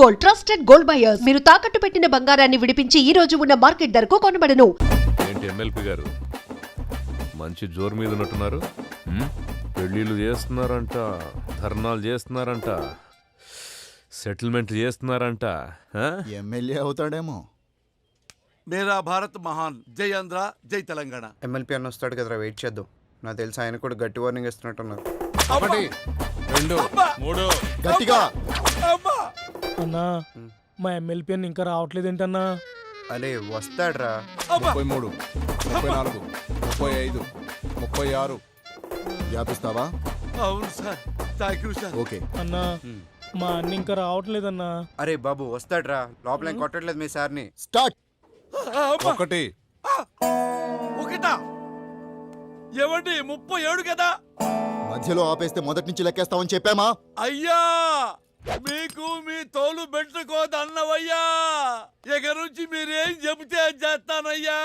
Gold, trusted gold buyers. మీరు తాకట్టు పెట్టిన బంగారాన్ని విడిపించి ఈ రోజు ఉన్న మార్కెట్ ధరకు కొనబడను. ఏంటి ఎమ్మెల్పీ గారు మంచి జోరు మీద ఉన్నట్టున్నారు? పెళ్ళిళ్ళు చేస్తున్నారంట, ధర్నాలు చేస్తున్నారంట, సెటిల్మెంట్లు చేస్తున్నారంట. ఎమ్మెల్యే అవుతాడేమో. మేరా భారత్ మహాన్, జై ఆంధ్ర, జై తెలంగాణ. ఎమ్మెల్పీ అన్న వస్తాడు కదరా, వెయిట్ చేద్దాం. నాకు తెలిసి ఆయన కూడా గట్టి వార్నింగ్ ఇస్తున్నట్టున్నారు. 1 2 3 గట్టిగా. అన్నా మా ఎమ్మెల్పీ అని ఇంకా రావట్లేదు ఏంటన్నా? అరే వస్తాడ్రా. 33 34 35 36 వ్యాపిస్తావా? అవును sir, thank you sir. Okay అన్నా మా అన్న ఇంకా రావట్లేదన్నా. అరే బాబు వస్తాడ్రా, లోపల ఏం కొట్టట్లేదు మీ సార్ని. స్టార్ట్. 1 ఒకటా? ఏమండి 37 కదా? మధ్యలో ఆపేస్తే మొదటి నుంచి లెక్కేస్తామని చెప్పామా? అయ్యా మీకు మీ తోలు పెట్టుకోదన్నవయ్యా. ఇక నుంచి మీరేం చెబితే చేస్తానయ్యా.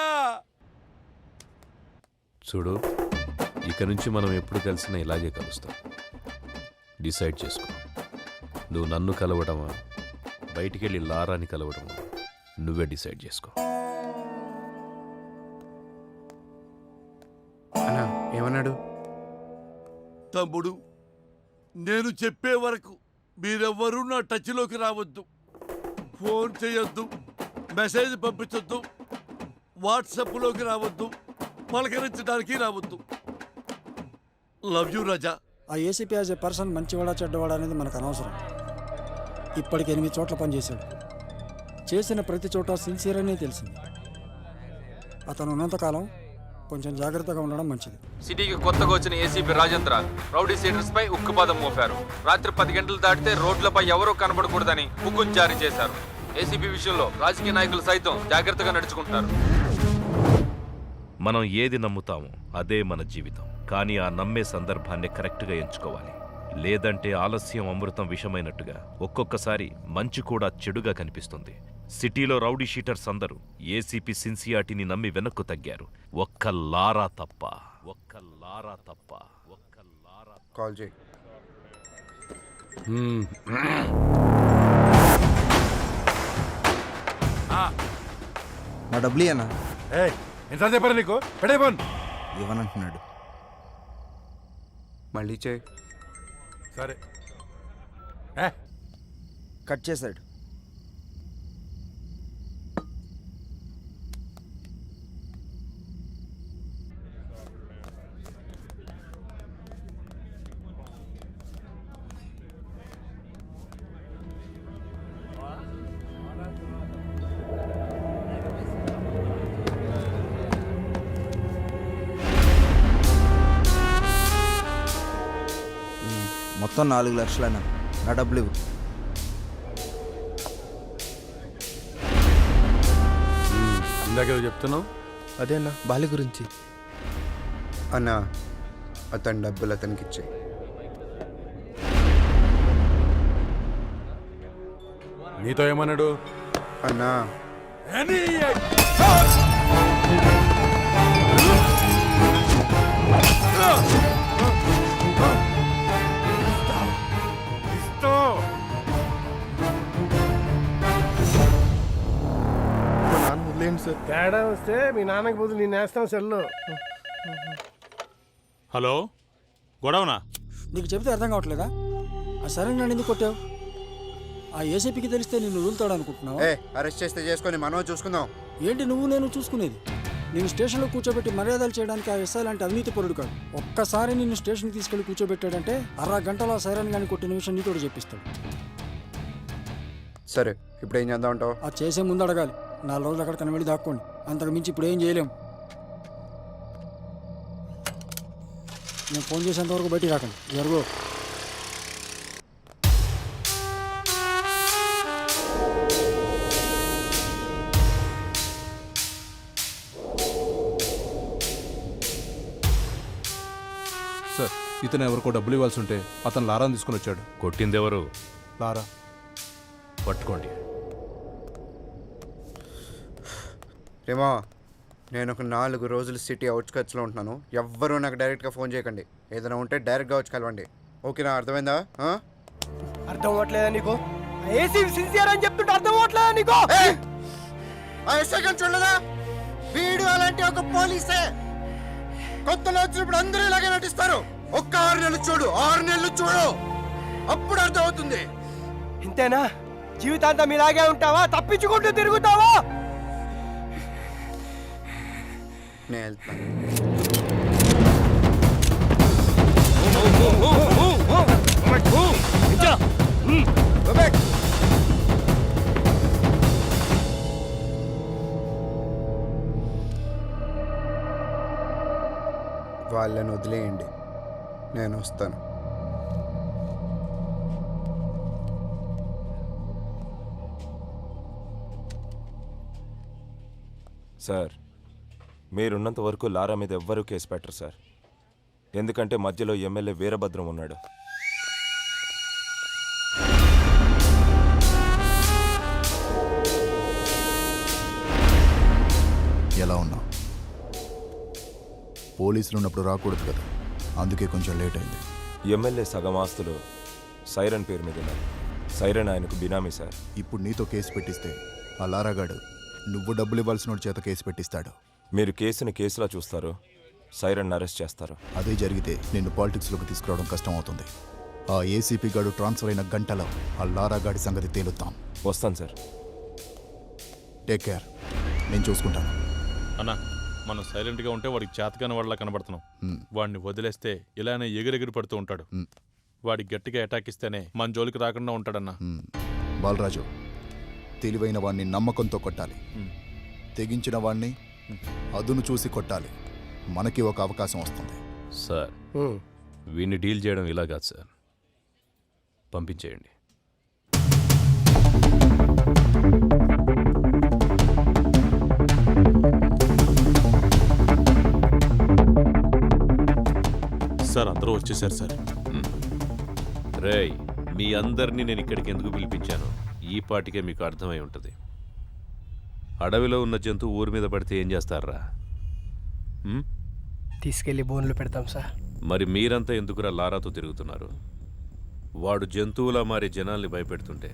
చూడు, ఇక నుంచి మనం ఎప్పుడు కలిసినా ఇలాగే కలుస్తాం. డిసైడ్ చేసుకో. నువ్వు నన్ను కలవడమా, బయటికెళ్ళి లారాని కలవడమా, నువ్వే డిసైడ్ చేసుకో. అన్నా ఏమన్నాడు? తమ్ముడు, నేను చెప్పే వరకు మీరెవ్వరూ నా టచ్లోకి రావద్దు. ఫోన్ చేయొద్దు, మెసేజ్ పంపించొద్దు, వాట్సాప్లోకి రావద్దు, పలకరించడానికి రావద్దు. లవ్ యూ రాజా. ఆ ఏసీపీ యాజ్ ఏ పర్సన్ మంచివాడా చెడ్డవాడా అనేది మనకు అనవసరం. ఇప్పటికి 8 చోట్ల పనిచేశాడు. చేసిన ప్రతి చోట సిన్సియర్ అనే తెలిసింది. అతను ఉన్నంతకాలం కొంచెం జాగ్రత్తగా ఉండడం మంచిది. సిటీకి కొత్తగా వచ్చిన ఏసీపీ రాజేంద్ర రౌడీ సీడర్స్ పై ఉక్కుపాదం మోపారు. రాత్రి 10 గంటలు దాటితే రోడ్లపై ఎవరూ కనబడకూడదని హుకుం జారీ చేశారు. ఏసీపీ విషయంలో రాజకీయ నాయకులు సైతం జాగ్రత్తగా నడుచుకుంటారు. మనం ఏది నమ్ముతామో అదే మన జీవితం. కానీ ఆ నమ్మే సందర్భాన్ని కరెక్ట్గా ఎంచుకోవాలి. లేదంటే ఆలస్యం అమృతం విషమైనట్టుగా ఒక్కొక్కసారి మంచి కూడా చెడుగా కనిపిస్తుంది. సిటీలో రౌడీ షీటర్స్ అందరూ ఏసీపీ సిన్సియాటిని నమ్మి వెనక్కు తగ్గారు. ఒక్క లారా తప్ప. కాల్ చేయి. నా డబ్బులు అన్నా. ఎంత చెప్పారు నీకు? పెడేపోన్ ఇవ్వనంటున్నాడు. మళ్ళీ చేయి. సరే. కట్ చేశాడు. మొత్తం 4 లక్షలన్నా. నా డబ్బులు ఇవ్వు. ఇందాక చెప్తున్నావు. అదే అన్న బాలి గురించి. అన్నా అతని డబ్బులు అతనికి ఇచ్చేయి. నీతో ఏమన్నాడు? అన్నా తేడా వస్తే మీ నాన్నకి బదులు నేను వేస్తాం సెల్లో. హలో, గొడవనా? నీకు చెబితే అర్థం కావట్లేదా? ఆ సరే నన్ను ఎందుకు కొట్టావు? ఆ ఏసీపీకి తెలిస్తే నిన్ను వదులుతాడు అనుకుంటున్నావు? అరెస్ట్ చేస్తే చేసుకొని మనం చూసుకుందాం. ఏంటి నువ్వు నేను చూసుకునేది? నేను స్టేషన్లో కూర్చోబెట్టి మర్యాదలు చేయడానికి ఆ ఎస్ఐ లాంటి అవినీతి పరుడు కాదు. ఒక్కసారి నిన్ను స్టేషన్కి తీసుకెళ్లి కూర్చోబెట్టాడంటే 6 గంటల సైరన్ కానీ కొట్టిన విషయం నీతోడు చెప్పిస్తాడు. సరే, ఇప్పుడు ఏం చేద్దాం అంటావు? ఆ చేసే ముందు అడగాలి. 4 రోజులు అక్కడ కనబడి దాక్కోండి. అంతకు మించి ఇప్పుడు ఏం చేయలేం. నేను ఫోన్ చేసేంత వరకు బయటికి రాకండి. జరుగు. సార్, ఇతను ఎవరికో డబ్బులు ఇవ్వాల్సి ఉంటే అతను లారాని తీసుకుని వచ్చాడు. కొట్టిందెవరు? లారా. పట్టుకోండి. రేమో, నేను ఒక 4 రోజులు సిటీ అవుట్స్కట్స్లో ఉంటున్నాను. ఎవ్వరూ నాకు డైరెక్ట్గా ఫోన్ చేయకండి. ఏదైనా ఉంటే డైరెక్ట్గా వచ్చి కలవండి. ఓకేనా? అర్థమైందా? అర్థం అవ్వట్లేదా నీకు? ఏసీ సిన్సియర్ అని చెప్తుంటే అర్థం అవట్లేదా నీకు? ఆ సెకండ్ చూడలేదా? వీడు అలాంటి ఒక పోలీసే. కొత్తలో వచ్చినప్పుడు అందరూ ఇలాగే నటిస్తారు. ఒక్క 6 నెలలు చూడు, 6 నెలలు చూడు, అప్పుడు అర్థం అవుతుంది. ఇంతేనా? జీవితాంతం ఇలాగే ఉంటావా? తప్పించుకుంటూ తిరుగుతావా? నేను వెళ్తాను. వాళ్ళని వదిలేయండి, నేను వస్తాను. సార్, మీరున్నంత వరకు లారా మీద ఎవ్వరూ కేసు పెట్టరు సార్. ఎందుకంటే మధ్యలో ఎమ్మెల్యే వీరభద్రం ఉన్నాడు. ఎలా ఉన్నావు? పోలీసులు ఉన్నప్పుడు రాకూడదు కదా, అందుకే కొంచెం లేట్ అయింది. ఎమ్మెల్యే సగం ఆస్తులు సైరన్ పేరు మీద ఉన్నాయి. సైరన్ ఆయనకు బినామీ సార్. ఇప్పుడు నీతో కేసు పెట్టిస్తే ఆ లారాగాడు నువ్వు డబ్బులు ఇవ్వాల్సిన వాడి చేత కేసు పెట్టిస్తాడు. మీరు కేసుని కేసులా చూస్తారు, సైరన్ అరెస్ట్ చేస్తారు. అదే జరిగితే నిన్ను పాలిటిక్స్లోకి తీసుకురావడం కష్టం అవుతుంది. ఆ ఏసీపీ గాడు ట్రాన్స్ఫర్ అయిన గంటలో ఆ లారాగాడి సంగతి తేలుతాం. వస్తాను సార్. టేక్ కేర్, నేను చూసుకుంటాను. అన్నా, మనం సైలెంట్గా ఉంటే వాడికి చేతకాని వాళ్ళ కనబడుతున్నాం. వాడిని వదిలేస్తే ఇలానే ఎగిరెగిరి పడుతూ ఉంటాడు. వాడికి గట్టిగా అటాక్ ఇస్తేనే మన జోలికి రాకుండా ఉంటాడన్నా. బాలరాజు, తెలివైన వాడిని నమ్మకంతో కొట్టాలి, తెగించిన వాడిని అదును చూసి కొట్టాలి. మనకి ఒక అవకాశం వస్తుంది. సార్, వీడిని డీల్ చేయడం ఇలా కాదు సార్, పంపించేయండి. సార్, అందరూ వచ్చేసారు సార్. రేయ్, మీ అందరినీ నేను ఇక్కడికి ఎందుకు పిలిపించాను ఈ పాటికే మీకు అర్థమై ఉంటుంది. అడవిలో ఉన్న జంతువు ఊరి మీద పడితే ఏం చేస్తారా? తీసుకెళ్లి బోన్లు పెడతాం సార్. మరి మీరంతా ఎందుకురా లారాతో తిరుగుతున్నారు? వాడు జంతువులా మారి జనాల్ని భయపెడుతుంటే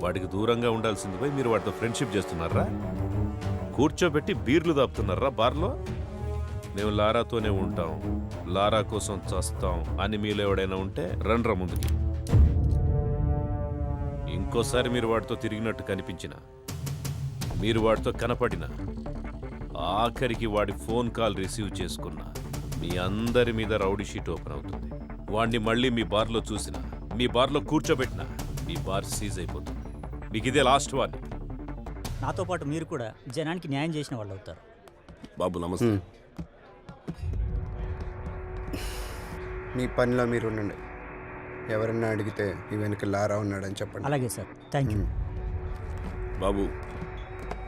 వాడికి దూరంగా ఉండాల్సింది పోయి మీరు వాడితో ఫ్రెండ్షిప్ చేస్తున్నారా? కూర్చోబెట్టి బీర్లు దాపుతున్నారా బార్లో? మేము లారాతోనే ఉంటాం, లారా కోసం చస్తాం అని మీలో ఎవడైనా ఉంటే రండ్రా ముందుకి. ఇంకోసారి మీరు వాడితో తిరిగినట్టు కనిపించిన, మీరు వాడితో కనపడిన, ఆఖరికి వాడి ఫోన్ కాల్ రిసీవ్ చేసుకున్న, మీ అందరి మీద రౌడీ షీట్ ఓపెన్ అవుతుంది. వాడిని మళ్ళీ మీ బార్లో చూసిన, మీ బార్లో కూర్చోబెట్టిన, మీ బార్ సీజ్ అయిపోతుంది. మీకు ఇదే లాస్ట్ వార్నింగ్. నాతో పాటు మీరు కూడా జనానికి న్యాయం చేసిన వాళ్ళు అవుతారు. బాబు నమస్తే. మీ పనిలో మీరు ఉండండి. ఎవరన్నా అడిగితే ఈ వెనక లారా ఉన్నాడని చెప్పండి. అలాగే సార్, థ్యాంక్ యూ. బాబు,